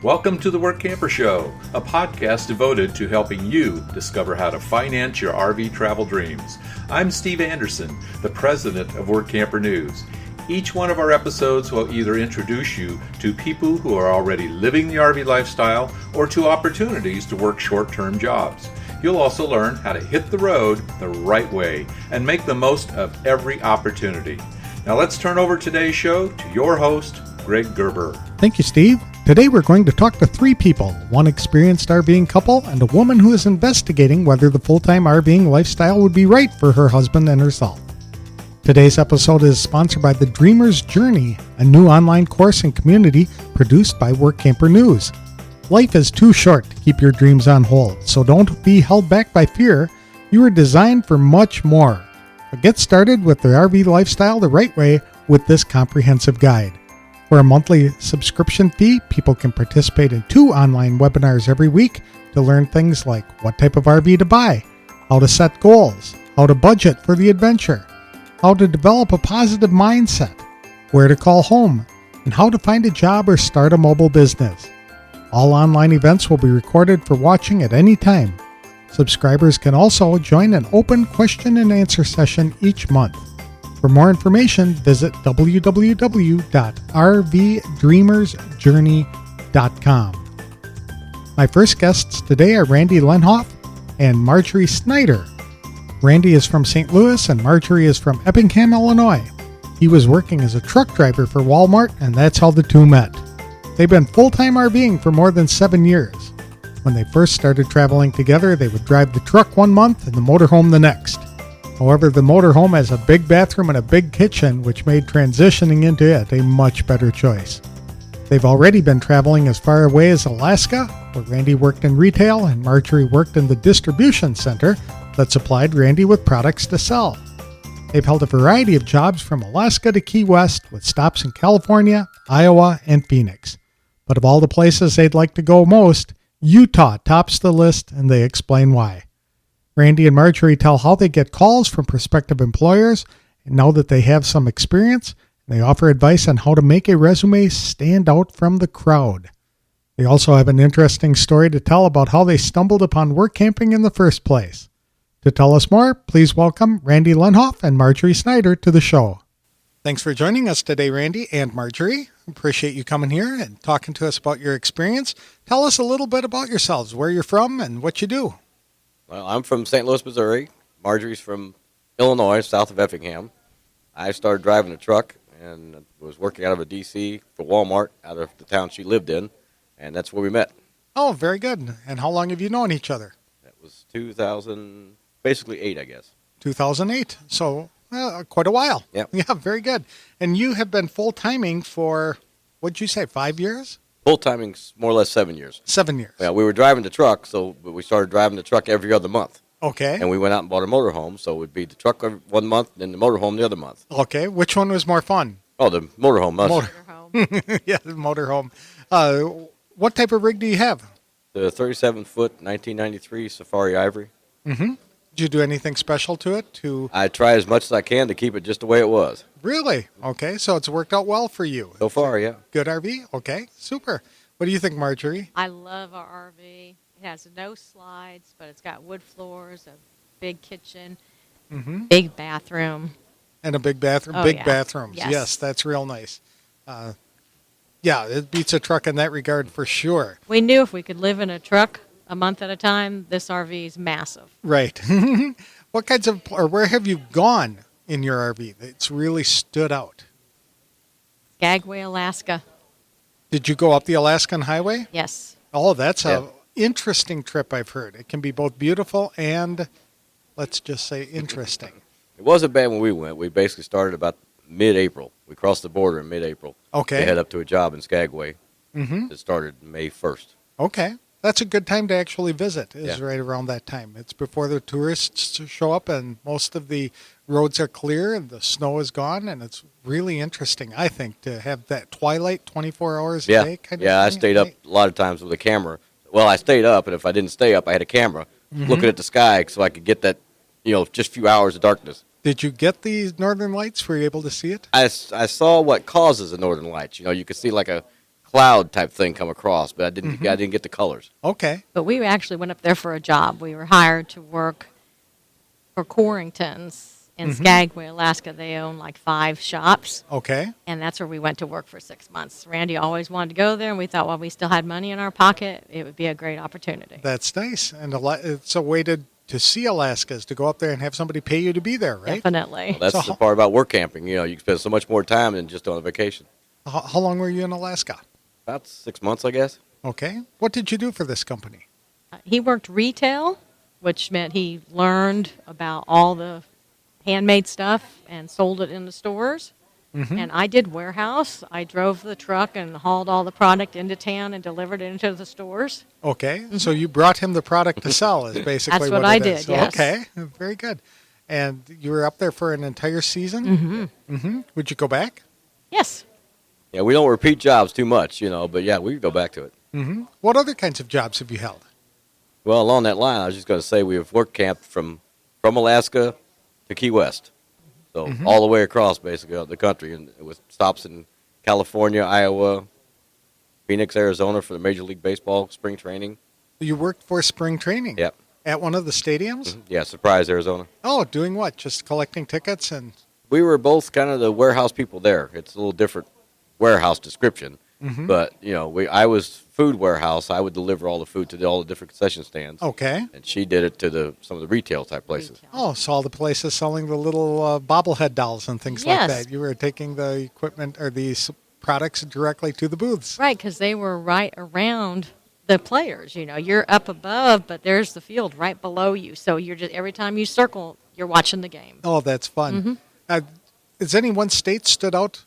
Welcome to the Workamper Show, a podcast devoted to helping you discover how to finance your RV travel dreams. I'm Steve Anderson, the president of Workamper News. Each one of our episodes will either introduce you to people who are already living the RV lifestyle or to opportunities to work short-term jobs. You'll also learn how to hit the road the right way and make the most of every opportunity. Now let's turn over today's show to your host, Greg Gerber. Thank you, Steve. Today we're going to talk to three people, one experienced RVing couple and a woman who is investigating whether the full-time RVing lifestyle would be right for her husband and herself. Today's episode is sponsored by The Dreamer's Journey, a new online course and community produced by Workamper News. Life is too short to keep your dreams on hold, so don't be held back by fear. You are designed for much more. But get started with the RV lifestyle the right way with this comprehensive guide. For a monthly subscription fee, people can participate in 2 online webinars every week to learn things like what type of RV to buy, how to set goals, how to budget for the adventure, how to develop a positive mindset, where to call home, and how to find a job or start a mobile business. All online events will be recorded for watching at any time. Subscribers can also join an open question and answer session each month. For more information, visit www.rvdreamersjourney.com. My first guests today are Randy Lehnhoff and Marjory Snyder. Randy is from St. Louis and Marjory is from Eppingham, Illinois. He was working as a truck driver for Walmart, and that's how the two met. They've been full-time RVing for more than 7 years. When they first started traveling together, they would drive the truck one month and the motorhome the next. However, the motorhome has a big bathroom and a big kitchen, which made transitioning into it a much better choice. They've already been traveling as far away as Alaska, where Randy worked in retail and Marjory worked in the distribution center that supplied Randy with products to sell. They've held a variety of jobs from Alaska to Key West, with stops in California, Iowa, and Phoenix. But of all the places they'd like to go most, Utah tops the list, and they explain why. Randy and Marjory tell how they get calls from prospective employers, and now that they have some experience, they offer advice on how to make a resume stand out from the crowd. They also have an interesting story to tell about how they stumbled upon work camping in the first place. To tell us more, please welcome Randy Lehnhoff and Marjory Snyder to the show. Thanks for joining us today, Randy and Marjory. Appreciate you coming here and talking to us about your experience. Tell us a little bit about yourselves, where you're from and what you do. Well, I'm from St. Louis, Missouri. Marjorie's from Illinois, south of Effingham. I started driving a truck and was working out of a D.C. for Walmart out of the town she lived in, and that's where we met. Oh, very good. And how long have you known each other? That was 2008, I guess. 2008. So quite a while. Yep. Yeah, very good. And you have been full-timing for, what'd you say, 5 years? Full-timing's more or less 7 years. 7 years. Yeah, we were driving the truck, but we started driving the truck every other month. Okay. And we went out and bought a motorhome, so it would be the truck one month, then the motorhome the other month. Okay. Which one was more fun? Oh, the motorhome. Motorhome. Yeah, the motorhome. What type of rig do you have? The 37-foot 1993 Safari Ivory. Mm-hmm. Did you do anything special to it? I try as much as I can to keep it just the way it was. Really? Okay, so it's worked out well for you. So far, yeah. Good RV? Okay, super. What do you think, Marjory? I love our RV. It has no slides, but it's got wood floors, a big kitchen, big bathroom. And a big bathroom. Oh, big yeah. bathrooms. Yes, that's real nice. Yeah, it beats a truck in that regard for sure. We knew if we could live in a truck a month at a time, this RV is massive. Right. What kinds of, or where have you gone in your RV that's really stood out? Skagway, Alaska. Did you go up the Alaskan Highway? Yes. Oh, that's an interesting trip, I've heard. It can be both beautiful and, let's just say, interesting. It wasn't bad when we went. We basically started about mid-April. We crossed the border in mid-April. Okay. They head up to a job in Skagway. Mm-hmm. It started May 1st. Okay. That's a good time to actually visit, is right around that time. It's before the tourists show up and most of the roads are clear and the snow is gone, and it's really interesting, I think, to have that twilight 24 hours a day kind of thing. Yeah, I stayed up a lot of times with a camera. Well, I stayed up, and if I didn't stay up, I had a camera looking at the sky so I could get that, just a few hours of darkness. Did you get the northern lights? Were you able to see it? I saw what causes the northern lights. You could see like a cloud type thing come across, but I didn't get the colors. Okay. But we actually went up there for a job. We were hired to work for Corrington's in Skagway, Alaska. They own like 5 shops, Okay. and that's where we went to work for 6 months. Randy always wanted to go there, and we thought while we still had money in our pocket, it would be a great opportunity. That's nice. And it's a way to see Alaska is to go up there and have somebody pay you to be there, right? Definitely. Well, that's the part about work camping. You can spend so much more time than just on a vacation. How long were you in Alaska? About 6 months, I guess. Okay. What did you do for this company? He worked retail, which meant he learned about all the handmade stuff and sold it in the stores. And I did warehouse. I drove the truck and hauled all the product into town and delivered it into the stores. Okay. So you brought him the product to sell is basically That's what what I it did, is. yes. Okay. Very good. And you were up there for an entire season? Would you go back? Yes. Yeah, we don't repeat jobs too much, but yeah, we could go back to it. What other kinds of jobs have you held? Well, along that line, I was just going to say we have work camped from Alaska to Key West. So all the way across, basically, the country, and with stops in California, Iowa, Phoenix, Arizona for the Major League Baseball spring training. You worked for spring training? Yep. At one of the stadiums? Yeah, Surprise, Arizona. Oh, doing what? Just collecting tickets and... We were both kind of the warehouse people there. It's a little different warehouse description. But, I was food warehouse. I would deliver all the food to all the different concession stands. Okay. And she did it to some of the retail type places. Retail. Oh, so all the places selling the little bobblehead dolls and things like Yes. that. You were taking the equipment or these products directly to the booths. Right, because they were right around the players. You're up above, but there's the field right below you. So you're just every time you circle, you're watching the game. Oh, that's fun. Has any one state stood out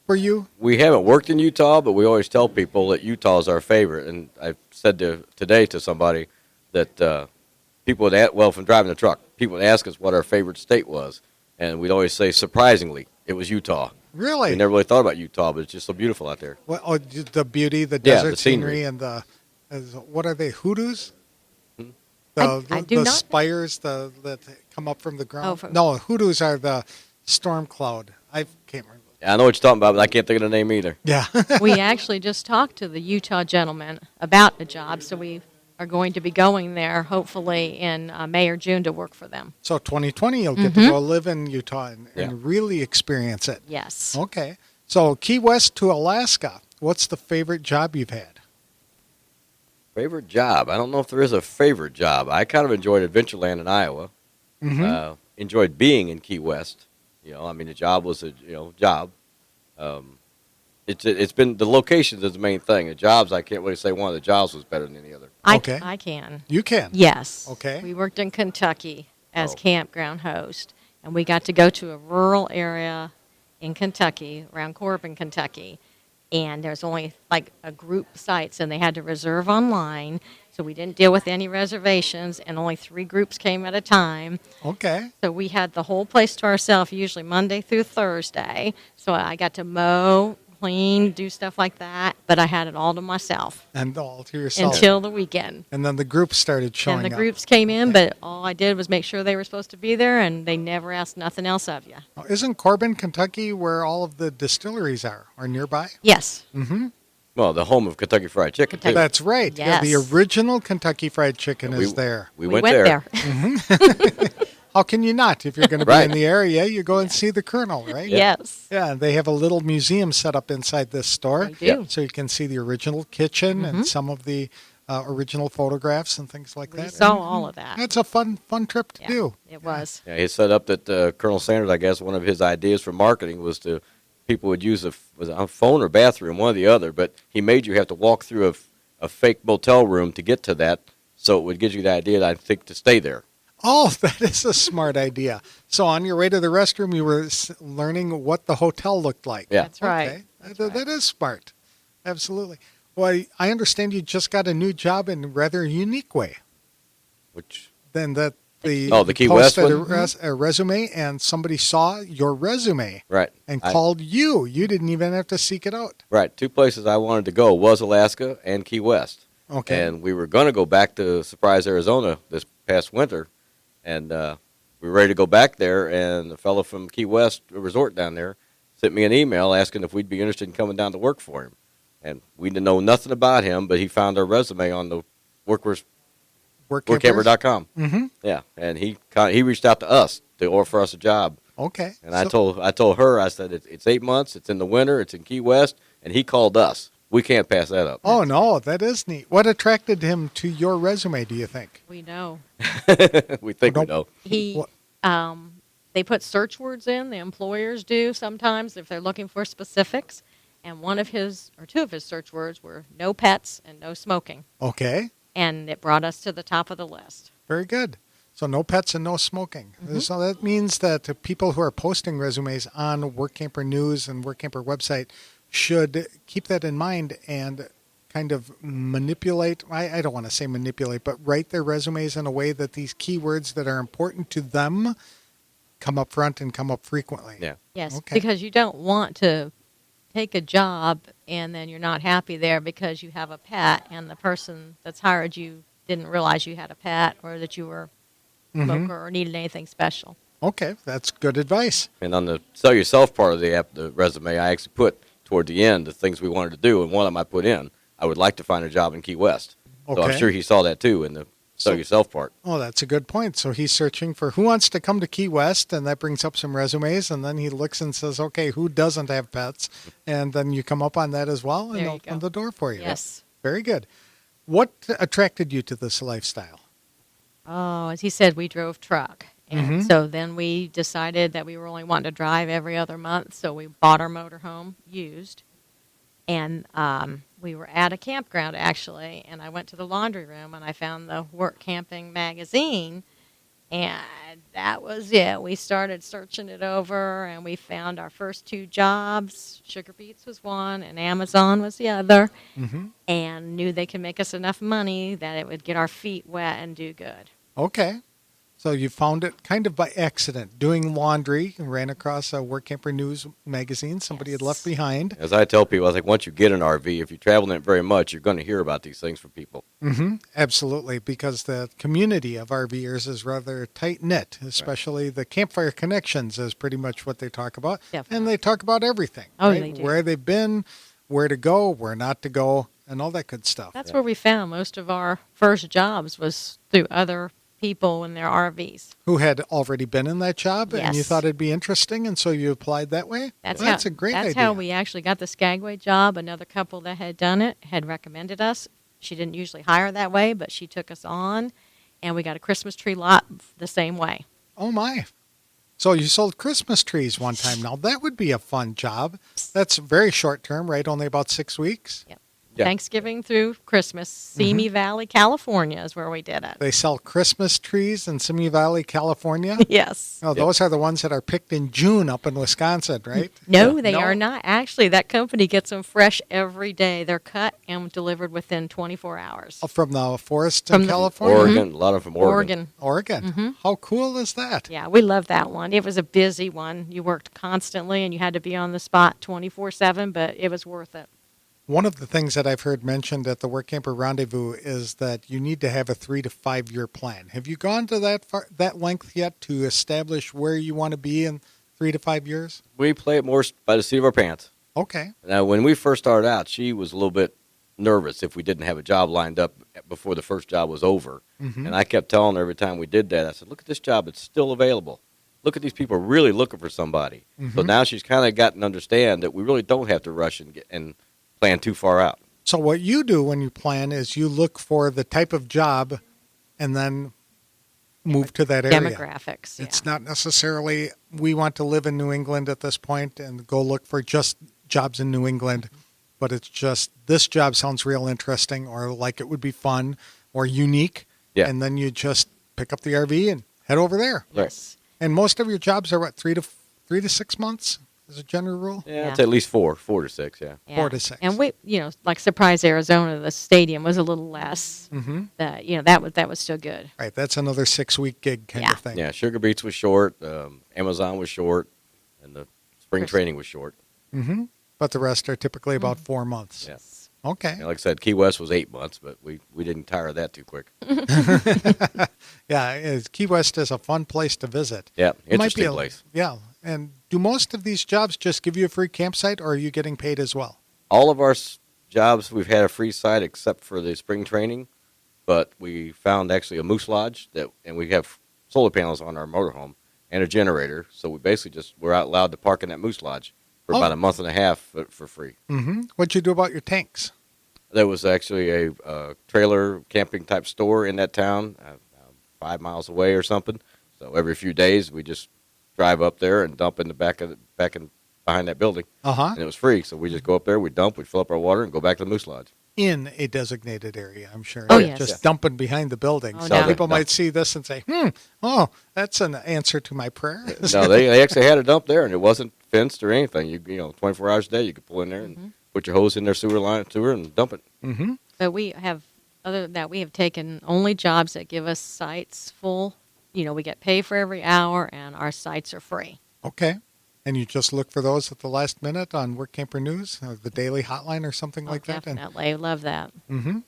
for you? We haven't worked in Utah, but we always tell people that Utah is our favorite. And I said today to somebody that people would from driving the truck, people would ask us what our favorite state was. And we'd always say, surprisingly, it was Utah. Really? We never really thought about Utah, but it's just so beautiful out there. Well, the beauty, the Yeah, desert the scenery. scenery, and what are they, hoodoos? I do the not- spires that come up from the ground. Oh, No, hoodoos are the storm cloud. I can't remember. Yeah, I know what you're talking about, but I can't think of the name either. Yeah. We actually just talked to the Utah gentleman about a job, so we are going to be going there hopefully in May or June to work for them. So 2020, you'll get to go live in Utah and Yeah. really experience it. Yes. Okay. So Key West to Alaska. What's the favorite job you've had? Favorite job? I don't know if there is a favorite job. I kind of enjoyed Adventureland in Iowa. Enjoyed being in Key West. The job was a job. It's been the locations is the main thing. The jobs, I can't really say one of the jobs was better than any other. Okay. I can. You can. Yes. Okay. We worked in Kentucky as Oh. campground host, and we got to go to a rural area in Kentucky, around Corbin, Kentucky, and there's only like a group sites, and they had to reserve online, so we didn't deal with any reservations, and only 3 groups came at a time. Okay. So we had the whole place to ourselves, usually Monday through Thursday. So I got to mow, clean, do stuff like that, but I had it all to myself And all to yourself. until the weekend. And then the group started showing And the up. groups came in, but all I did was make sure they were supposed to be there, and they never asked nothing else of you. Now, isn't Corbin, Kentucky, where all of the distilleries are, or nearby? Yes. Well, the home of Kentucky Fried Chicken, too. Kentucky. That's right. Yeah, the Yes. original Kentucky Fried Chicken is there. We went there. How can you not? If you're going to be Right. in the area, you go and see the Colonel, right? Yes. Yeah, they have a little museum set up inside this store. They do. So you can see the original kitchen and some of the original photographs and things like We that. saw all of that. That's a fun trip to Yeah, do. it was. Yeah, he set up that Colonel Sanders, I guess, one of his ideas for marketing was people would use a phone or bathroom, one or the other, but he made you have to walk through a fake motel room to get to that, so it would give you the idea, I think, to stay there. Oh, that is a smart idea. So on your way to the restroom, you were learning what the hotel looked like. Yeah. That's right. Okay. That's That is smart. Absolutely. Well, I understand you just got a new job in a rather unique way. Which Then the the Key West posted one? a resume, and somebody saw your resume right, and I- called you. You didn't even have to seek it out. right. 2 places I wanted to go was Alaska and Key West, Okay. and we were going to go back to Surprise, Arizona this past winter, and we were ready to go back there. And the fellow from Key West, a resort down there, sent me an email asking if we'd be interested in coming down to work for him. And we didn't know nothing about him, but he found our resume on the Workampers? Workamper.com. Mm-hmm. Yeah, and he reached out to us to offer us a job. Okay. And I told her, I said, it's 8 months, it's in the winter, it's in Key West, and he called us. We can't pass that up. Oh, no, that is neat. What attracted him to your resume, do you think? We know. We think we know. They put search words in, the employers do sometimes if they're looking for specifics. And one of his, or two of his search words were no pets and no smoking. Okay. And it brought us to the top of the list. Very good. So no pets and no smoking. Mm-hmm. So that means that the people who are posting resumes on Workamper News and Workamper website should keep that in mind and kind of manipulate, I don't want to say manipulate, but write their resumes in a way that these keywords that are important to them come up front and come up frequently. Yeah. Yes, Okay. because you don't want to take a job and then you're not happy there because you have a pet and the person that's hired you didn't realize you had a pet or that you were a smoker or needed anything special. Okay, that's good advice. And on the sell yourself part of the resume, I actually put toward the end the things we wanted to do, and one of them I put in, I would like to find a job in Key West. So Okay. I'm sure he saw that too in the sell yourself part. Oh, that's a good point. So he's searching for who wants to come to Key West, and that brings up some resumes, and then he looks and says, okay, who doesn't have pets? And then you come up on that as well, and There you open go. the door for you. Yes. Very good. What attracted you to this lifestyle? Oh, as he said, we drove truck. And so then we decided that we were only wanting to drive every other month, so we bought our motorhome used. And we were at a campground, actually, and I went to the laundry room, and I found the Work Camping magazine, and that was it. We started searching it over, and we found our first two jobs. Sugar Beets was one, and Amazon was the other, and knew they could make us enough money that it would get our feet wet and do good. Okay. So you found it kind of by accident, doing laundry, and ran across a Workamper News magazine somebody had left behind. As I tell people, I was like, once you get an RV, if you travel in it very much, you're going to hear about these things from people. Absolutely, because the community of RVers is rather tight-knit, especially the campfire connections is pretty much what they talk about. Definitely. And they talk about everything, Oh, right? they do. Where they've been, where to go, where not to go, and all that good stuff. That's where we found most of our first jobs was through other people in their RVs. Who had already been in that job, and you Yes. thought it'd be interesting, and so you applied that way? That's a great idea. That's how we actually got the Skagway job. Another couple that had done it had recommended us. She didn't usually hire that way, but she took us on, and we got a Christmas tree lot the same way. Oh, my. So you sold Christmas trees one time. Now, that would be a fun job. That's very short term, right? Only about 6 weeks. Yep. Yeah. Thanksgiving through Christmas, Simi Valley, California is where we did it. They sell Christmas trees in Simi Valley, California. Yes. Oh, those are the ones that are picked in June up in Wisconsin, right? No, they No? are not. Actually, that company gets them fresh every day. They're cut and delivered within 24 hours. From the forest From in the- California? Oregon, a lot of them from Oregon. Oregon. How cool is that? Yeah, we love that one. It was a busy one. You worked constantly and you had to be on the spot 24/7, but it was worth it. One of the things that I've heard mentioned at the Workamper Rendezvous is that you need to have a 3 to 5 year plan. Have you gone to that length yet to establish where you want to be in 3 to 5 years? We play it more by the seat of our pants. Okay. Now, when we first started out, she was a little bit nervous if we didn't have a job lined up before the first job was over. And I kept telling her every time we did that, I said, look at this job, it's still available. Look at these people really looking for somebody. So now she's kind of gotten to understand that we really don't have to rush and plan too far out. So what you do when you plan is you look for the type of job and then move to that area. Demographics. Yeah. It's not necessarily we want to live in New England at this point and go look for just jobs in New England, but it's just this job sounds real interesting or like it would be fun or unique. Yeah. And then you just pick up the RV and head over there. Yes. And most of your jobs are what, 3 to 6 months as a general rule? Yeah, it's Yeah. at least 4 to 6, yeah. Yeah. 4 to 6. And we, like Surprise, Arizona, the stadium was a little less. That was still good. Right, that's another 6-week gig kind Yeah. of thing. Yeah, Sugar Beets was short, Amazon was short, and the spring training was short. But the rest are typically about 4 months. Yeah. Okay. And like I said, Key West was 8 months, but we didn't tire of that too quick. Yeah, Key West is a fun place to visit. Yeah, It might be interesting place. Yeah, and do most of these jobs just give you a free campsite, or are you getting paid as well? All of our jobs we've had a free site except for the spring training, but we found actually a moose lodge and we have solar panels on our motorhome and a generator, so we basically we're out allowed to park in that moose lodge for about a month and a half for free. Mm-hmm. What'd you do about your tanks? There was actually a trailer camping type store in that town, 5 miles away or something. So every few days we just drive up there and dump in the behind that building, and it was free. So we just go up there, we dump, we fill up our water, and go back to the moose lodge. In a designated area, I'm sure. Oh, yes. Just dumping behind the building. Oh, So no. people might see this and say, that's an answer to my prayer. No, they actually had a dump there, and it wasn't fenced or anything. You 24 hours a day, you could pull in there and put your hose in their sewer and dump it. Mm-hmm. But other than that, we have taken only jobs that give us sites full. We get paid for every hour, and our sites are free. Okay. And you just look for those at the last minute on Workamper News, or the daily hotline or something like that? Definitely. Love that. Mm-hmm.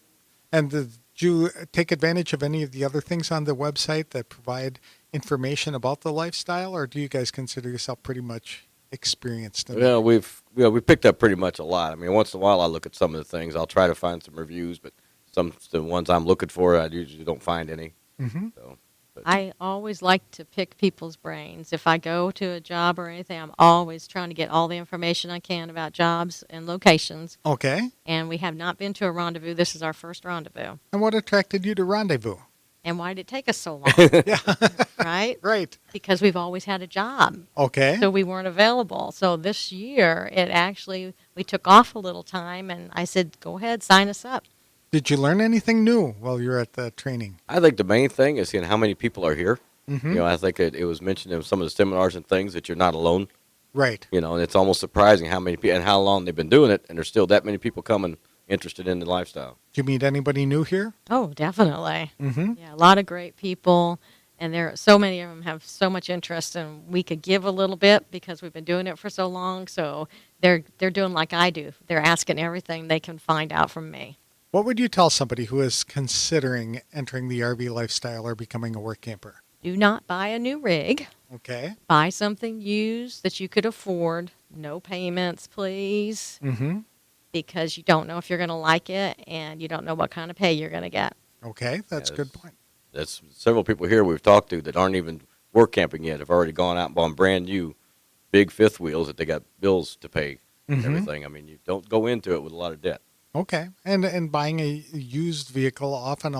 And did you take advantage of any of the other things on the website that provide information about the lifestyle, or do you guys consider yourself pretty much experienced in Well, we picked up pretty much a lot. I mean, once in a while I look at some of the things. I'll try to find some reviews, but the ones I'm looking for, I usually don't find any. Mm-hmm. So, I always like to pick people's brains. If I go to a job or anything, I'm always trying to get all the information I can about jobs and locations. Okay. And we have not been to a rendezvous. This is our first rendezvous. And what attracted you to Rendezvous? And why did it take us so long? Yeah. Right? Right. Because we've always had a job. Okay. So we weren't available. So this year, we took off a little time, and I said, go ahead, sign us up. Did you learn anything new while you were at the training? I think the main thing is seeing how many people are here. Mm-hmm. I think it was mentioned in some of the seminars and things that you're not alone. Right. And it's almost surprising how many people and how long they've been doing it, and there's still that many people coming interested in the lifestyle. Did you meet anybody new here? Oh, definitely. Mm-hmm. Yeah, a lot of great people, and so many of them have so much interest, and we could give a little bit because we've been doing it for so long. So they're doing like I do. They're asking everything they can find out from me. What would you tell somebody who is considering entering the RV lifestyle or becoming a work camper? Do not buy a new rig. Okay. Buy something used that you could afford. No payments, please. Mm-hmm. Because you don't know if you're going to like it, and you don't know what kind of pay you're going to get. Okay, that's a good point. That's several people here we've talked to that aren't even work camping yet, have already gone out and bought brand new big fifth wheels that they got bills to pay and everything. I mean, you don't go into it with a lot of debt. Okay, and buying a used vehicle often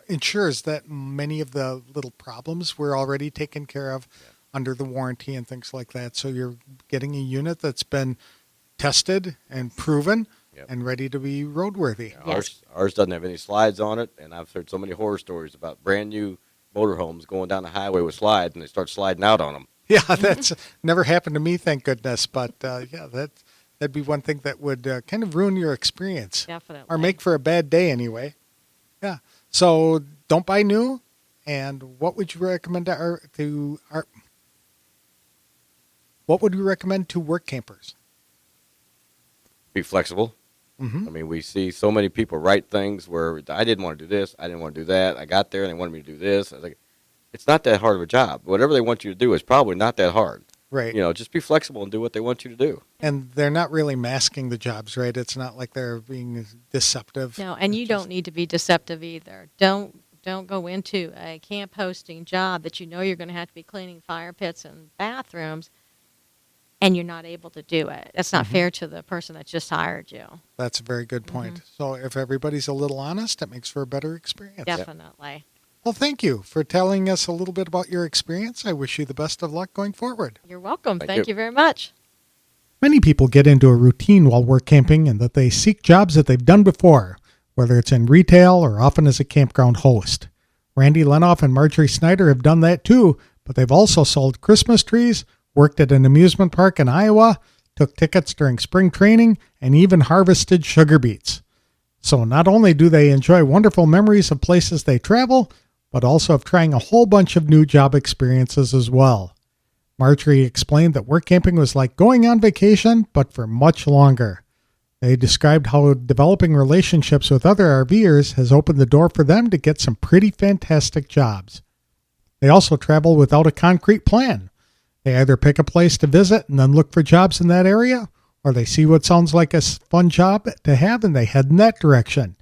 ensures that many of the little problems were already taken care of under the warranty and things like that. So you're getting a unit that's been tested and proven and ready to be roadworthy. Yeah, ours doesn't have any slides on it, and I've heard so many horror stories about brand new motorhomes going down the highway with slides, and they start sliding out on them. Yeah, that's never happened to me, thank goodness. But that'd be one thing that would kind of ruin your experience. Definitely. Or make for a bad day anyway. Yeah. So don't buy new. And what would you recommend what would you recommend to work campers? Be flexible. Mm-hmm. I mean, we see so many people write things where I didn't want to do this, I didn't want to do that. I got there and they wanted me to do this. I was like, it's not that hard of a job. Whatever they want you to do is probably not that hard. Right. Just be flexible and do what they want you to do. And they're not really masking the jobs, right? It's not like they're being deceptive. No, and you don't need to be deceptive either. Don't go into a camp hosting job that you know you're going to have to be cleaning fire pits and bathrooms, and you're not able to do it. That's not fair to the person that just hired you. That's a very good point. So if everybody's a little honest, it makes for a better experience. Definitely. Well, thank you for telling us a little bit about your experience. I wish you the best of luck going forward. You're welcome. Thank Thank you very much. Many people get into a routine while work camping and that they seek jobs that they've done before, whether it's in retail or often as a campground host. Randy Lehnhoff and Marjory Snyder have done that too, but they've also sold Christmas trees, worked at an amusement park in Iowa, took tickets during spring training, and even harvested sugar beets. So not only do they enjoy wonderful memories of places they travel, but also of trying a whole bunch of new job experiences as well. Marjory explained that work camping was like going on vacation, but for much longer. They described how developing relationships with other RVers has opened the door for them to get some pretty fantastic jobs. They also travel without a concrete plan. They either pick a place to visit and then look for jobs in that area, or they see what sounds like a fun job to have and they head in that direction.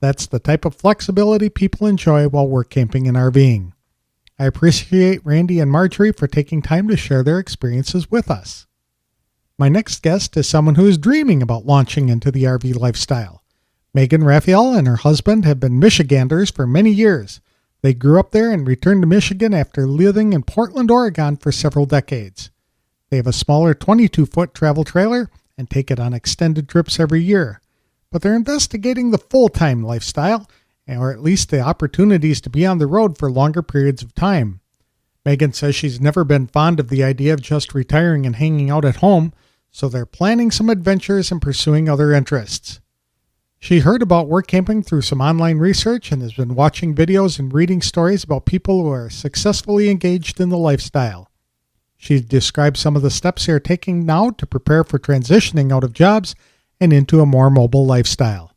That's the type of flexibility people enjoy while work camping and RVing. I appreciate Randy and Marjory for taking time to share their experiences with us. My next guest is someone who is dreaming about launching into the RV lifestyle. Megan Raphael and her husband have been Michiganders for many years. They grew up there and returned to Michigan after living in Portland, Oregon for several decades. They have a smaller 22-foot travel trailer and take it on extended trips every year. But they're investigating the full-time lifestyle, or at least the opportunities to be on the road for longer periods of time. Megan says she's never been fond of the idea of just retiring and hanging out at home, so they're planning some adventures and pursuing other interests. She heard about work camping through some online research and has been watching videos and reading stories about people who are successfully engaged in the lifestyle. She describes some of the steps they are taking now to prepare for transitioning out of jobs and into a more mobile lifestyle.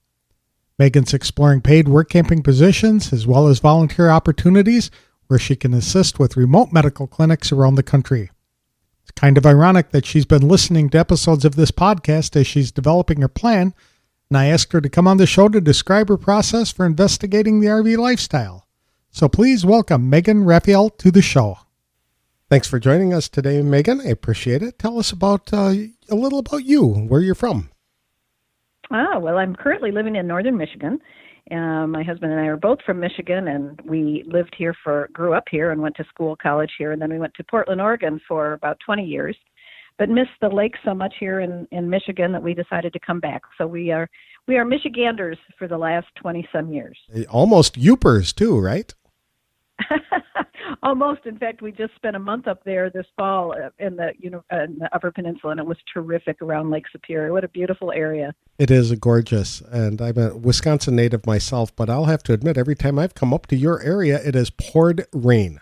Megan's exploring paid work camping positions as well as volunteer opportunities where she can assist with remote medical clinics around the country. It's kind of ironic that she's been listening to episodes of this podcast as she's developing her plan, and I asked her to come on the show to describe her process for investigating the RV lifestyle. So please welcome Megan Raphael to the show. Thanks for joining us today, Megan. I appreciate it. Tell us about a little about you, where you're from. Well, I'm currently living in northern Michigan. My husband and I are both from Michigan, and we grew up here and went to school, college here, and then we went to Portland, Oregon for about 20 years. But missed the lake so much here in Michigan that we decided to come back. So we are Michiganders for the last 20-some years. Almost Yoopers too, right? Almost. In fact, we just spent a month up there this fall in the Upper Peninsula, and it was terrific around Lake Superior. What a beautiful area. It is gorgeous, and I'm a Wisconsin native myself, but I'll have to admit, every time I've come up to your area, it has poured rain.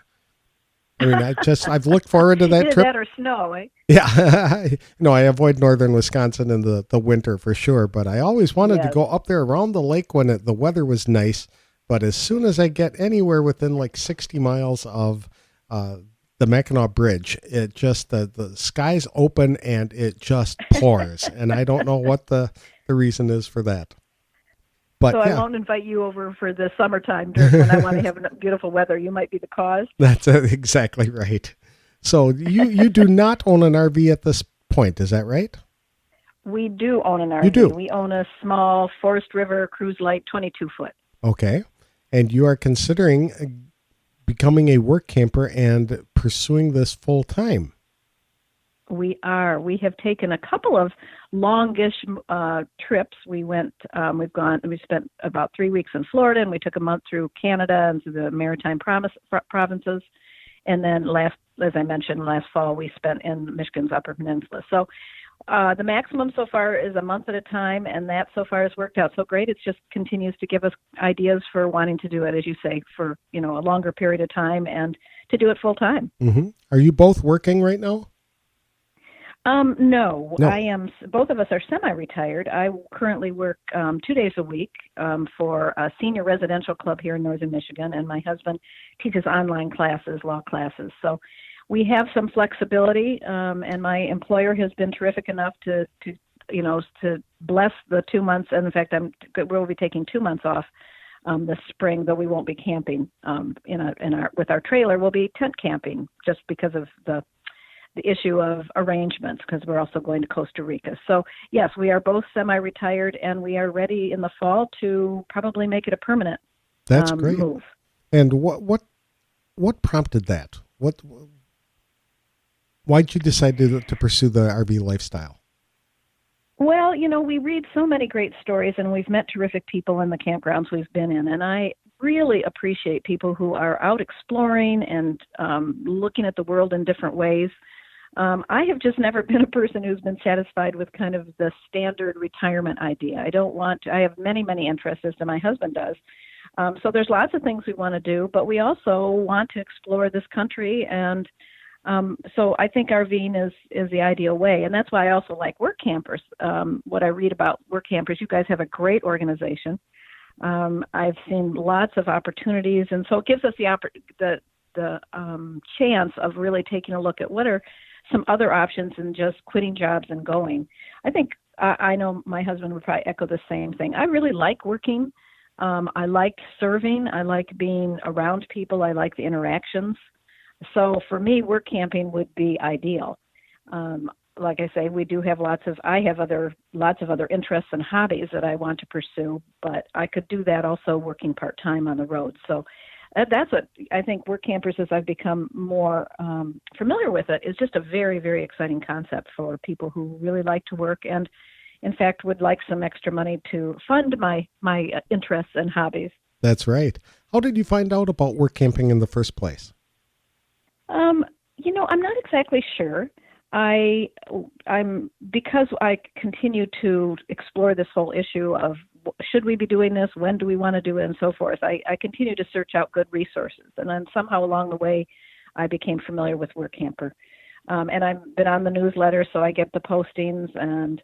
I mean, I've looked forward to that Either trip. That or snow, eh? Yeah. No, I avoid northern Wisconsin in the winter for sure, but I always wanted to go up there around the lake when the weather was nice. But as soon as I get anywhere within like 60 miles of the Mackinac Bridge, it just, the skies open and it just pours. And I don't know what the reason is for that. But, so I won't invite you over for the summertime when I want to have beautiful weather. You might be the cause. That's exactly right. So you do not own an RV at this point, is that right? We do own an RV. You do? We own a small Forest River Cruise Light 22-foot. Okay. And you are considering becoming a work camper and pursuing this full time. We are. We have taken a couple of longish trips. We spent about 3 weeks in Florida, and we took a month through Canada and through the Maritime provinces. And then as I mentioned, last fall, we spent in Michigan's Upper Peninsula. So the maximum so far is a month at a time, and that so far has worked out so great. It just continues to give us ideas for wanting to do it, as you say, for a longer period of time and to do it full time. Mm-hmm. Are you both working right now? No, I am. Both of us are semi-retired. I currently work 2 days a week for a senior residential club here in northern Michigan, and my husband teaches online classes, law classes. So we have some flexibility, and my employer has been terrific enough to bless the 2 months. And in fact, we'll be taking 2 months off this spring, though we won't be camping with our trailer. We'll be tent camping just because of the issue of arrangements, because we're also going to Costa Rica. So yes, we are both semi-retired, and we are ready in the fall to probably make it a permanent That's great. move. And what prompted that? Why'd you decide to pursue the RV lifestyle? Well, we read so many great stories, and we've met terrific people in the campgrounds we've been in, and I really appreciate people who are out exploring and looking at the world in different ways. I have just never been a person who's been satisfied with kind of the standard retirement idea. I have many, many interests, as my husband does. So there's lots of things we want to do, but we also want to explore this country. And so I think RVing is the ideal way. And that's why I also like work campers. What I read about work campers, you guys have a great organization. I've seen lots of opportunities. And so it gives us the chance of really taking a look at what are some other options than just quitting jobs and going. I think I know my husband would probably echo the same thing. I really like working. I like serving. I like being around people. I like the interactions. So for me, work camping would be ideal. Like I say, we do have lots of other interests and hobbies that I want to pursue, but I could do that also working part-time on the road. So that's what I think work campers, as I've become more familiar with it, is just a very, very exciting concept for people who really like to work and, in fact, would like some extra money to fund my interests and hobbies. That's right. How did you find out about work camping in the first place? I'm not exactly sure. I'm because I continue to explore this whole issue of should we be doing this, when do we want to do it, and so forth. I continue to search out good resources, and then somehow along the way, I became familiar with Workamper, and I've been on the newsletter, so I get the postings, and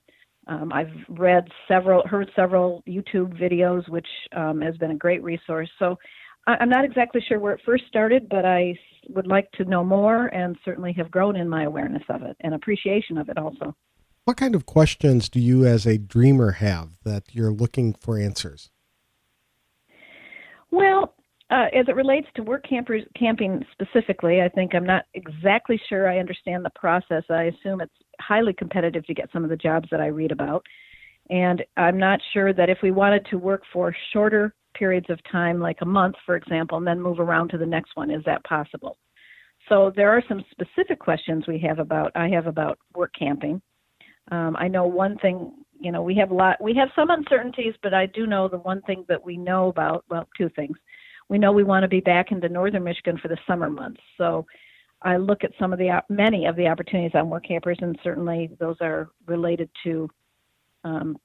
I've heard several YouTube videos, which has been a great resource. So I'm not exactly sure where it first started, but I would like to know more and certainly have grown in my awareness of it and appreciation of it also. What kind of questions do you as a dreamer have that you're looking for answers? Well, as it relates to camping specifically, I think I'm not exactly sure I understand the process. I assume it's highly competitive to get some of the jobs that I read about. And I'm not sure that if we wanted to work for shorter periods of time, like a month, for example, and then move around to the next one, is that possible? So there are some specific questions I have about work camping. I know one thing, we have some uncertainties, but I do know the one thing that we know about, well, two things. We know we want to be back into northern Michigan for the summer months. So I look at many of the opportunities on work campers, and certainly those are related to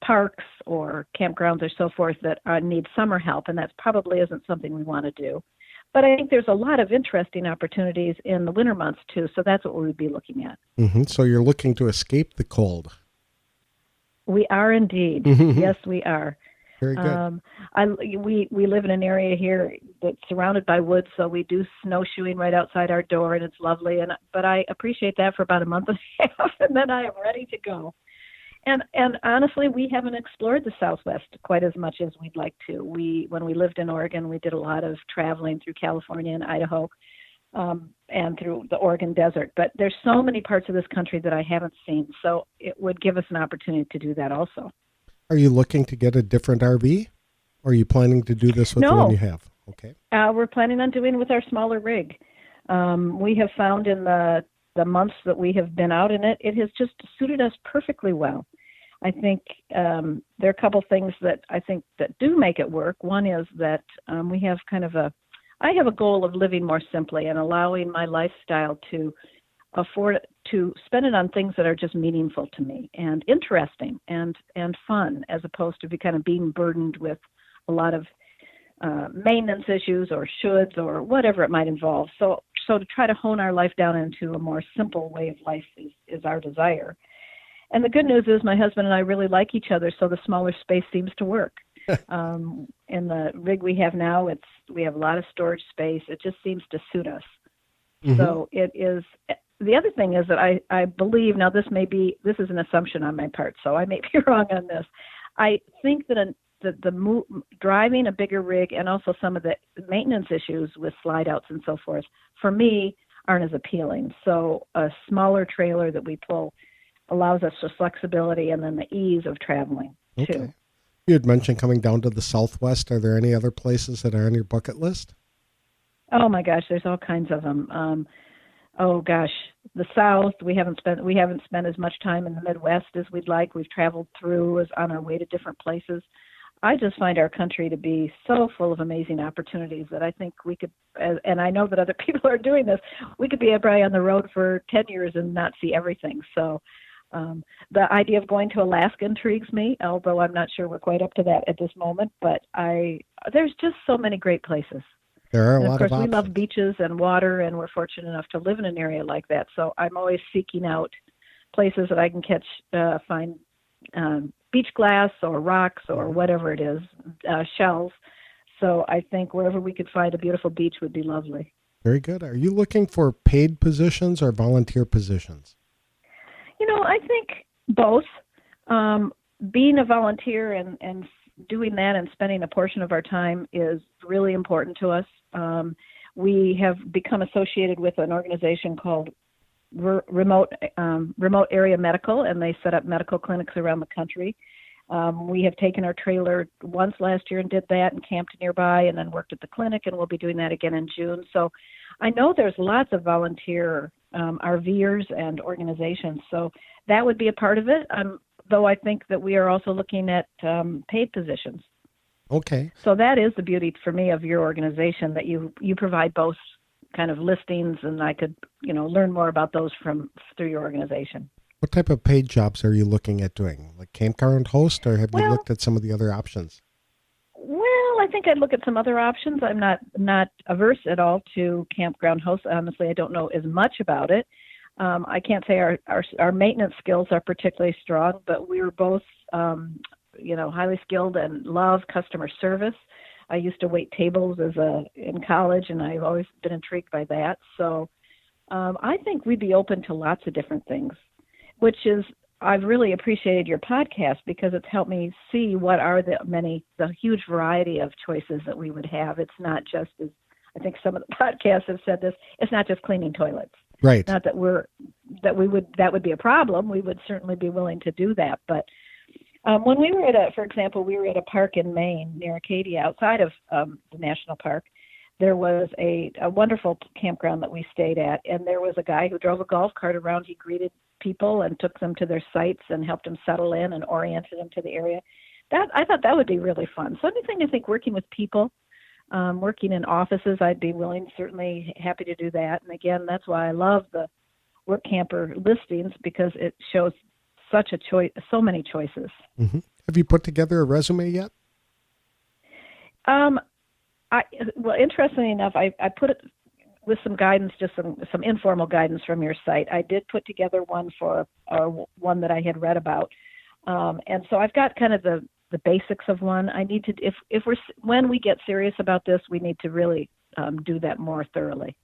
parks or campgrounds or so forth that need summer help, and that probably isn't something we want to do. But I think there's a lot of interesting opportunities in the winter months too, so that's what we would be looking at. Mm-hmm. So you're looking to escape the cold. We are indeed. Mm-hmm. Yes, we are. Very good. We live in an area here that's surrounded by woods, so we do snowshoeing right outside our door, and it's lovely. But I appreciate that for about a month and a half, and then I am ready to go. And honestly, we haven't explored the Southwest quite as much as we'd like to. When we lived in Oregon, we did a lot of traveling through California and Idaho, and through the Oregon desert. But there's so many parts of this country that I haven't seen, so it would give us an opportunity to do that also. Are you looking to get a different RV? Or are you planning to do this with the one you have? Okay. We're planning on doing it with our smaller rig. We have found in the months that we have been out in it, it has just suited us perfectly well. I think there are a couple things that I think that do make it work. One is that we have I have a goal of living more simply and allowing my lifestyle to afford to spend it on things that are just meaningful to me and interesting and fun, as opposed to be kind of being burdened with a lot of maintenance issues or shoulds or whatever it might involve. So to try to hone our life down into a more simple way of life is our desire. And the good news is my husband and I really like each other, so the smaller space seems to work. In the rig we have now, we have a lot of storage space. It just seems to suit us. Mm-hmm. So it is. The other thing is that I believe, now this is an assumption on my part, so I may be wrong on this. I think that driving a bigger rig and also some of the maintenance issues with slide outs and so forth, for me, aren't as appealing. So a smaller trailer that we pull allows us the flexibility and then the ease of traveling too. Okay. You had mentioned coming down to the Southwest. Are there any other places that are on your bucket list? Oh my gosh, there's all kinds of them. The South, we haven't spent as much time in the Midwest as we'd like. We've traveled through on our way to different places. I just find our country to be so full of amazing opportunities that I think we could, and I know that other people are doing this, we could be probably on the road for 10 years and not see everything. So the idea of going to Alaska intrigues me, although I'm not sure we're quite up to that at this moment, but there's just so many great places. There are and a lot of course, of options. We love beaches and water, and we're fortunate enough to live in an area like that. So I'm always seeking out places that I can find beach glass or rocks or whatever it is, shells. So I think wherever we could find a beautiful beach would be lovely. Very good. Are you looking for paid positions or volunteer positions? I think both. Being a volunteer and doing that and spending a portion of our time is really important to us. We have become associated with an organization called Remote Area Medical, and they set up medical clinics around the country. We have taken our trailer once last year and did that and camped nearby and then worked at the clinic, and we'll be doing that again in June. So I know there's lots of volunteer RVers and organizations, so that would be a part of it, though I think that we are also looking at paid positions. Okay. So that is the beauty for me of your organization, that you provide both kind of listings, and I could, learn more about those through your organization. What type of paid jobs are you looking at doing? Like campground host, or have you looked at some of the other options? Well, I think I'd look at some other options. I'm not averse at all to campground hosts. Honestly, I don't know as much about it. I can't say our maintenance skills are particularly strong, but we were both, highly skilled and love customer service. I used to wait tables in college, and I've always been intrigued by that. So I think we'd be open to lots of different things, which is, I've really appreciated your podcast because it's helped me see what are the huge variety of choices that we would have. It's not just, as I think some of the podcasts have said this, it's not just cleaning toilets. Right. Not that that would be a problem. We would certainly be willing to do that. But when we were for example, we were at a park in Maine near Acadia, outside of the national park. There was a wonderful campground that we stayed at, and there was a guy who drove a golf cart around. He greeted people and took them to their sites and helped them settle in and oriented them to the area. I thought that would be really fun. So anything, I think, working with people, working in offices, I'd be certainly happy to do that. And again, that's why I love the Workamper listings, because it shows such a choice, so many choices. Mm-hmm. Have you put together a resume yet? Interestingly enough, I put it with some guidance, just some informal guidance from your site. I did put together one for one that I had read about, and so I've got kind of the basics of one. I need to, when we get serious about this, we need to really do that more thoroughly.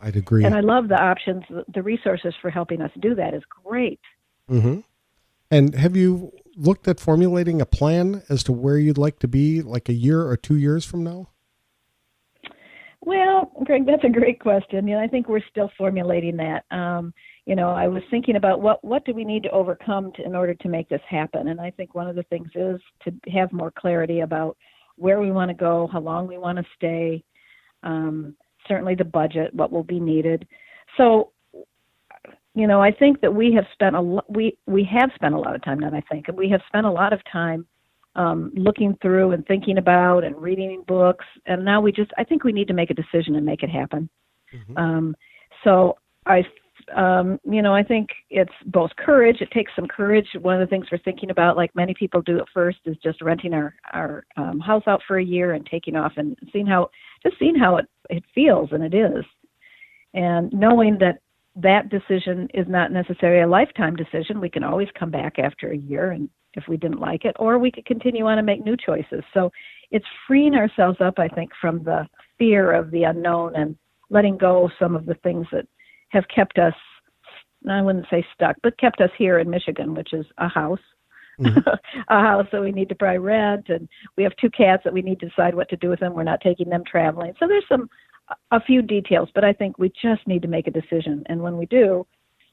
I'd agree. And I love the options, the resources for helping us do that is great. Mm-hmm. And have you looked at formulating a plan as to where you'd like to be, like a year or 2 years from now? Well, Greg, that's a great question. I think we're still formulating that. I was thinking about what do we need to overcome in order to make this happen. And I think one of the things is to have more clarity about where we want to go, how long we want to stay, certainly the budget, what will be needed. So, I think that we have spent we have spent a lot of time, we have spent a lot of time looking through and thinking about and reading books, and now I think we need to make a decision and make it happen. Mm-hmm. So I think it's both courage. It takes some courage. One of the things we're thinking about, like many people do at first, is just renting our house out for a year and taking off and seeing how it feels, and it is. And knowing that decision is not necessarily a lifetime decision. We can always come back after a year and if we didn't like it, or we could continue on and make new choices. So it's freeing ourselves up, I think, from the fear of the unknown and letting go of some of the things that have kept us, I wouldn't say stuck, but kept us here in Michigan, which is a house. Mm-hmm. A house that we need to probably rent, and we have 2 cats that we need to decide what to do with them. We're not taking them traveling. So there's a few details, but I think we just need to make a decision. And when we do,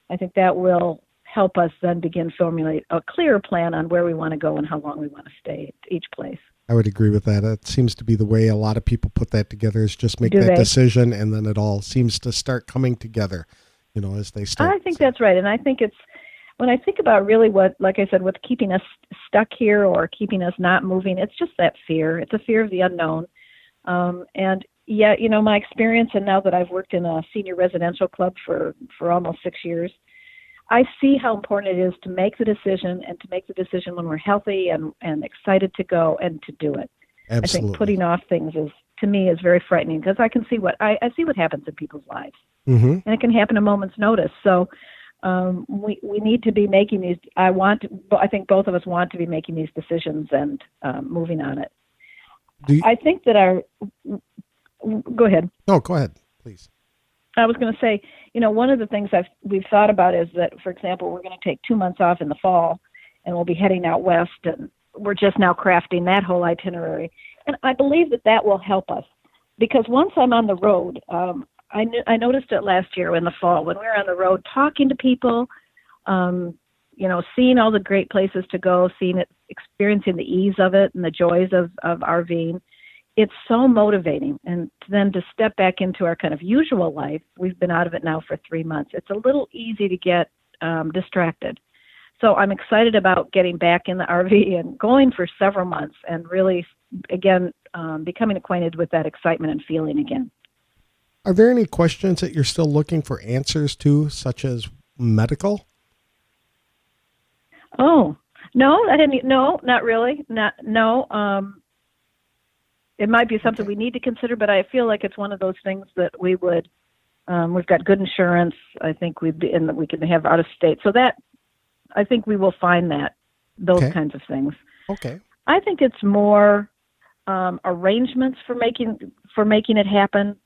I think that will help us then begin formulate a clear plan on where we want to go and how long we want to stay at each place. I would agree with that. It seems to be the way a lot of people put that together, is just make that decision, and then it all seems to start coming together, as they start. I think that's right. And I think when I think about really like I said, what's keeping us stuck here or keeping us not moving, it's just that fear. It's a fear of the unknown. And yet, my experience, and now that I've worked in a senior residential club for almost 6 years, I see how important it is to make the decision, and to make the decision when we're healthy and excited to go and to do it. Absolutely. I think putting off things to me is very frightening, because I can see I see what happens in people's lives, mm-hmm. and it can happen a moment's notice. So we need to be making these. I think both of us want to be making these decisions and moving on it. I think that go ahead. No, go ahead, please. I was going to say, one of the things we've thought about is that, for example, we're going to take 2 months off in the fall, and we'll be heading out west, and we're just now crafting that whole itinerary. And I believe that will help us, because once I'm on the road, I noticed it last year in the fall when we were on the road talking to people, seeing all the great places to go, experiencing the ease of it and the joys of RVing. It's so motivating. And then to step back into our kind of usual life, we've been out of it now for 3 months. It's a little easy to get distracted. So I'm excited about getting back in the RV and going for several months and really, again, becoming acquainted with that excitement and feeling again. Are there any questions that you're still looking for answers to, such as medical? Oh, no, no, not really. No. It might be something we need to consider, but I feel like it's one of those things that we would, we've got good insurance. I think we can have out of state. So that, I think we will find those kinds of things. Okay. I think it's more arrangements for making it happen.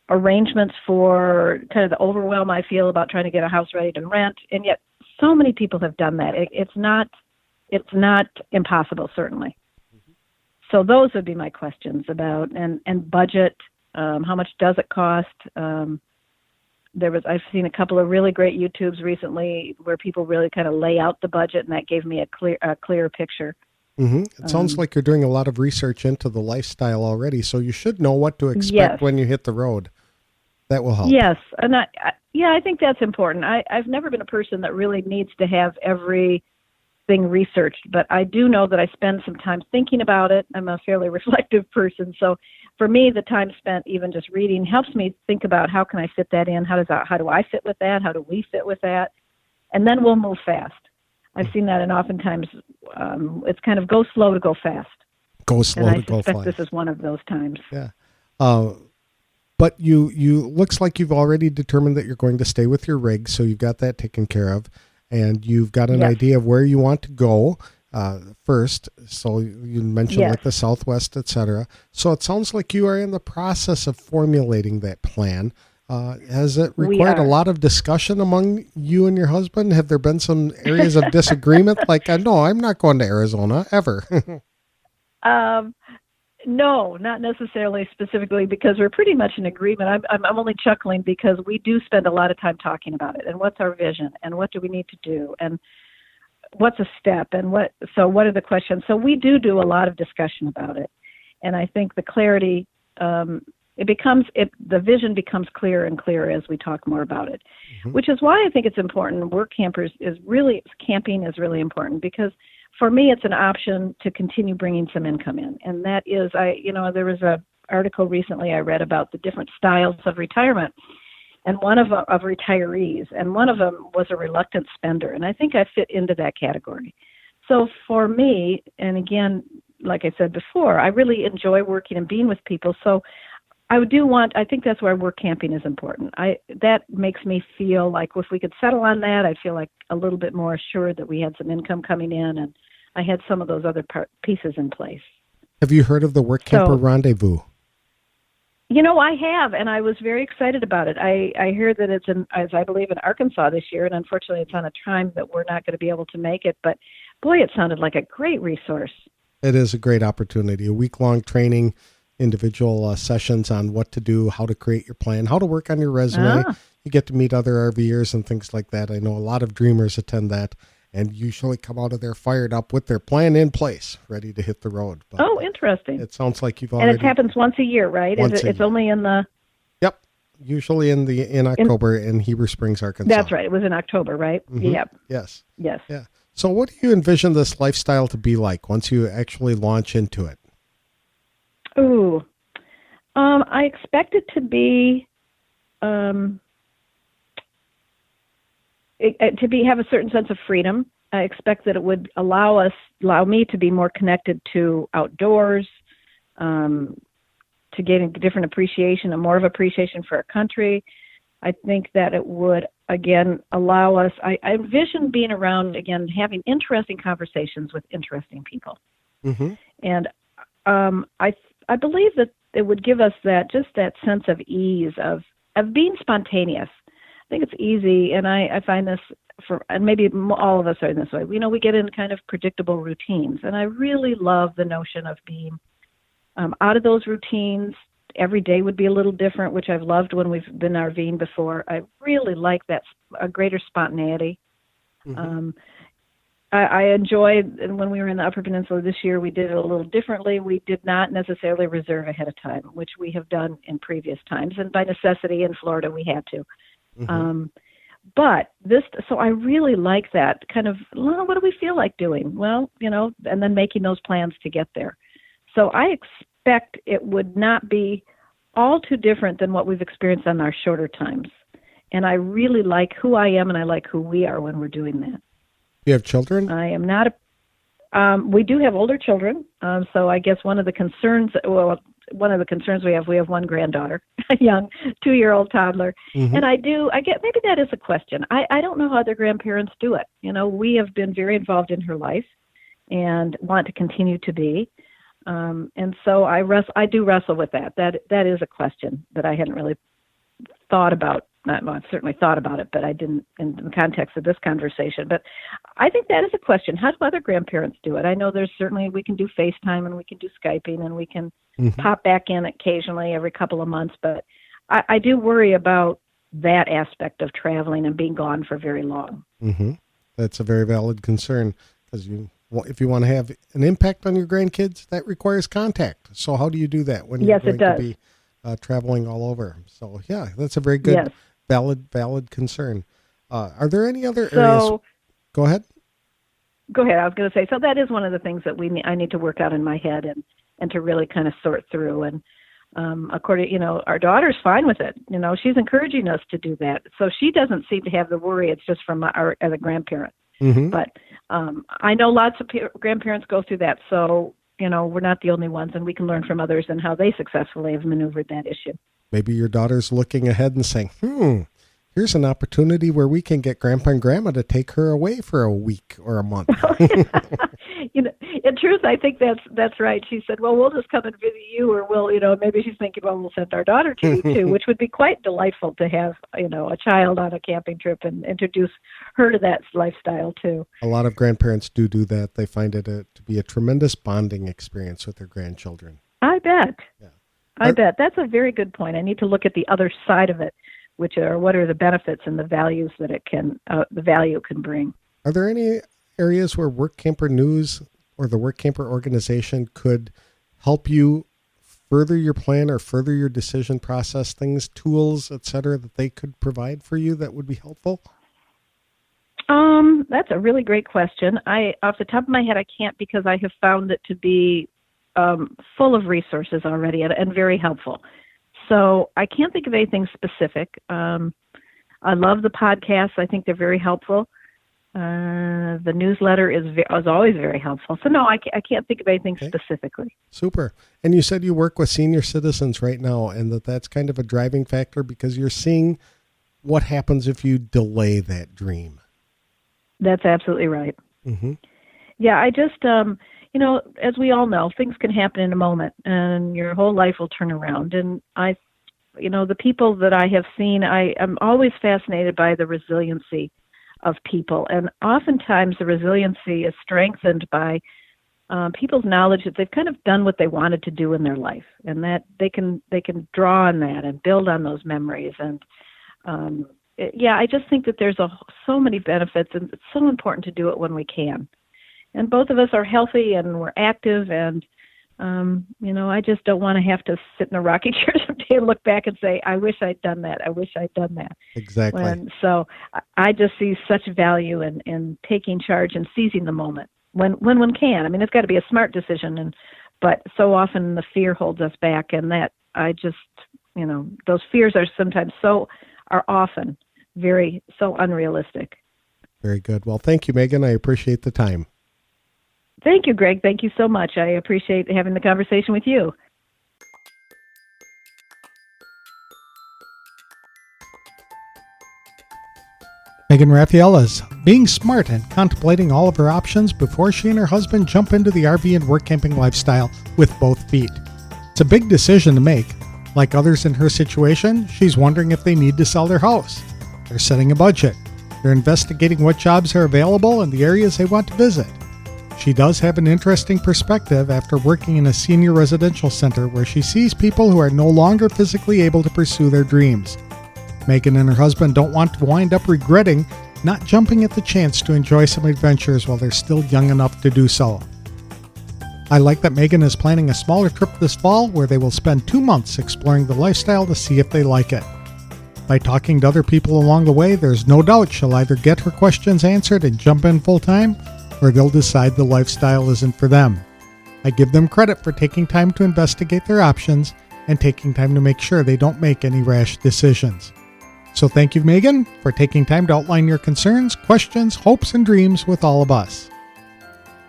Arrangements for kind of the overwhelm I feel about trying to get a house ready to rent, and yet so many people have done that. It's not impossible, certainly. Mm-hmm. So those would be my questions about and budget. How much does it cost? I've seen a couple of really great YouTubes recently where people really kind of lay out the budget, and that gave me a clearer picture. Mm-hmm. It sounds like you're doing a lot of research into the lifestyle already, so you should know what to expect when you hit the road. That will help. Yes, and I think that's important. I've never been a person that really needs to have everything researched, but I do know that I spend some time thinking about it. I'm a fairly reflective person, so for me, the time spent even just reading helps me think about how can I fit that in, how do I fit with that, how do we fit with that, and then we'll move fast. I've seen that, and oftentimes it's kind of go slow to go fast. Go slow to go fast. I suspect this is one of those times. Yeah. But you looks like you've already determined that you're going to stay with your rig, so you've got that taken care of, and you've got an idea of where you want to go first. So you mentioned like the Southwest, etc. So it sounds like you are in the process of formulating that plan. Has it required a lot of discussion among you and your husband? Have there been some areas of disagreement? Like, no, I'm not going to Arizona ever. No, not necessarily specifically, because we're pretty much in agreement. I'm only chuckling because we do spend a lot of time talking about it, and what's our vision, and what do we need to do, and what's a step, and what are the questions. So we do a lot of discussion about it, and I think the clarity, the vision becomes clearer and clearer as we talk more about it, which is why I think it's important. Camping is really important, because for me, it's an option to continue bringing some income in. And that is, there was an article recently I read about the different styles of retirement, and one of retirees, and one of them was a reluctant spender. And I think I fit into that category. So for me, and again, like I said before, I really enjoy working and being with people. So I think that's why work camping is important. That makes me feel like if we could settle on that, I'd feel like a little bit more assured that we had some income coming in, and I had some of those other pieces in place. Have you heard of the Workamper Rendezvous? I have, and I was very excited about it. I hear that it's I believe in Arkansas this year, and unfortunately it's on a time that we're not going to be able to make it, but boy, it sounded like a great resource. It is a great opportunity, a week-long training, individual sessions on what to do, how to create your plan, how to work on your resume. You get to meet other RVers and things like that. I know a lot of dreamers attend that and usually come out of there fired up with their plan in place, ready to hit the road. But interesting. It sounds like you've already... And it happens once a year, right? It's only in the... Yep. Usually in October in Heber Springs, Arkansas. That's right. It was in October, right? Mm-hmm. Yep. Yes. Yes. Yeah. So what do you envision this lifestyle to be like once you actually launch into it? Ooh. I expect it to be have a certain sense of freedom. I expect that it would allow me to be more connected to outdoors, to gain a different appreciation, and more of appreciation for our country. I think that it would, again, allow us, I envision being around, again, having interesting conversations with interesting people. Mm-hmm. And I believe that it would give us that sense of ease of of being spontaneous. I think it's easy, and I find this and maybe all of us are in this way. We get in kind of predictable routines, and I really love the notion of being out of those routines. Every day would be a little different, which I've loved when we've been RVing before. I really like that, a greater spontaneity. Mm-hmm. I enjoyed, and when we were in the Upper Peninsula this year, we did it a little differently. We did not necessarily reserve ahead of time, which we have done in previous times, and by necessity in Florida we had to. Mm-hmm. So I really like that kind of, well, what do we feel like doing? Well, and then making those plans to get there. So I expect it would not be all too different than what we've experienced on our shorter times. And I really like who I am, and I like who we are when we're doing that. You have children? I am not we do have older children. So I guess one of the concerns we have one granddaughter, a young 2-year-old toddler. Mm-hmm. And I get, maybe that is a question. I don't know how other grandparents do it. We have been very involved in her life and want to continue to be. And so I do wrestle with that. That is a question that I hadn't really thought about. I've certainly thought about it, but I didn't in the context of this conversation. But I think that is a question. How do other grandparents do it? I know we can do FaceTime and we can do Skyping and we can mm-hmm. pop back in occasionally every couple of months. But I do worry about that aspect of traveling and being gone for very long. Mm-hmm. That's a very valid concern, because if you want to have an impact on your grandkids, that requires contact. So how do you do that when you're going to be traveling all over? So yeah, that's a very good, valid concern. Are there any other areas? Go ahead. Go ahead. I was going to say, so that is one of the things that I need to work out in my head and to really kind of sort through. And our daughter's fine with it. She's encouraging us to do that. So she doesn't seem to have the worry. It's just from as a grandparent. Mm-hmm. But I know lots of grandparents go through that. So, we're not the only ones, and we can learn from others and how they successfully have maneuvered that issue. Maybe your daughter's looking ahead and saying, here's an opportunity where we can get Grandpa and Grandma to take her away for a week or a month. In truth, I think that's right. She said, well, we'll just come and visit you, or maybe she's thinking, well, we'll send our daughter to you too, which would be quite delightful to have, a child on a camping trip and introduce her to that lifestyle too. A lot of grandparents do that. They find it to be a tremendous bonding experience with their grandchildren. I bet. Yeah. I bet. That's a very good point. I need to look at the other side of it, which are what are the benefits and the values that the value it can bring. Are there any areas where Workamper News or the Workamper organization could help you further your plan or further your decision process, things, tools, et cetera, that they could provide for you that would be helpful? That's a really great question. Off the top of my head, I can't, because I have found it to be full of resources already and very helpful. So I can't think of anything specific. I love the podcasts. I think they're very helpful. The newsletter is always very helpful. So no, I can't think of anything specifically. Super. And you said you work with senior citizens right now, and that's kind of a driving factor because you're seeing what happens if you delay that dream. That's absolutely right. Mm-hmm. Yeah, I just, as we all know, things can happen in a moment and your whole life will turn around. And the people that I have seen, I'm always fascinated by the resiliency of people. And oftentimes the resiliency is strengthened by people's knowledge that they've kind of done what they wanted to do in their life, and that they can draw on that and build on those memories. And I just think that there's so many benefits, and it's so important to do it when we can. And both of us are healthy and we're active, and I just don't want to have to sit in a rocking chair someday and look back and say, I wish I'd done that. I wish I'd done that. Exactly. So I just see such value in taking charge and seizing the moment when one can. I mean, it's got to be a smart decision, but so often the fear holds us back, and that I just, those fears are often so unrealistic. Very good. Well, thank you, Megan. I appreciate the time. Thank you, Greg. Thank you so much. I appreciate having the conversation with you. Megan Raphael is being smart and contemplating all of her options before she and her husband jump into the RV and work camping lifestyle with both feet. It's a big decision to make, Like others in her situation, she's wondering if they need to sell their house. They're setting a budget. They're investigating what jobs are available and the areas they want to visit. She does have an interesting perspective after working in a senior residential center where she sees people who are no longer physically able to pursue their dreams. Megan and her husband don't want to wind up regretting not jumping at the chance to enjoy some adventures while they're still young enough to do so. I like that Megan is planning a smaller trip this fall where they will spend 2 months exploring the lifestyle to see if they like it. By talking to other people along the way, there's no doubt she'll either get her questions answered and jump in full time, or they'll decide the lifestyle isn't for them. I give them credit for taking time to investigate their options and taking time to make sure they don't make any rash decisions. So thank you, Megan, for taking time to outline your concerns, questions, hopes, and dreams with all of us.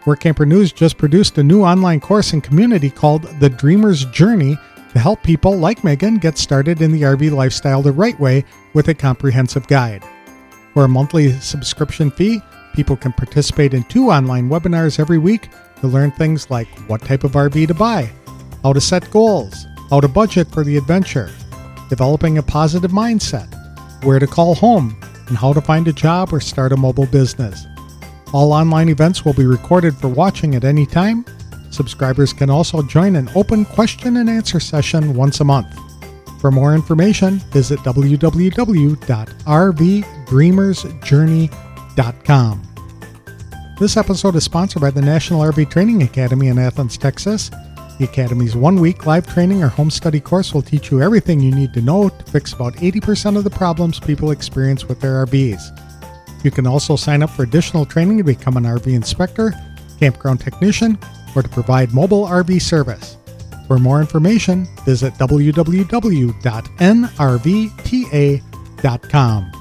Workamper News just produced a new online course and community called The Dreamer's Journey to help people like Megan get started in the RV lifestyle the right way with a comprehensive guide. For a monthly subscription fee, people can participate in 2 online webinars every week to learn things like what type of RV to buy, how to set goals, how to budget for the adventure, developing a positive mindset, where to call home, and how to find a job or start a mobile business. All online events will be recorded for watching at any time. Subscribers can also join an open question and answer session once a month. For more information, visit www.rvdreamersjourney.com. This episode is sponsored by the National RV Training Academy in Athens, Texas. The Academy's 1-week live training or home study course will teach you everything you need to know to fix about 80% of the problems people experience with their RVs. You can also sign up for additional training to become an RV inspector, campground technician, or to provide mobile RV service. For more information, visit www.nrvta.com.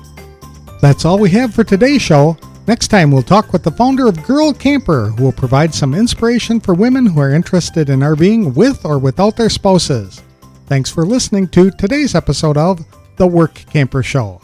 That's all we have for today's show. Next time, we'll talk with the founder of Girl Camper, who will provide some inspiration for women who are interested in RVing with or without their spouses. Thanks for listening to today's episode of The Workamper Show.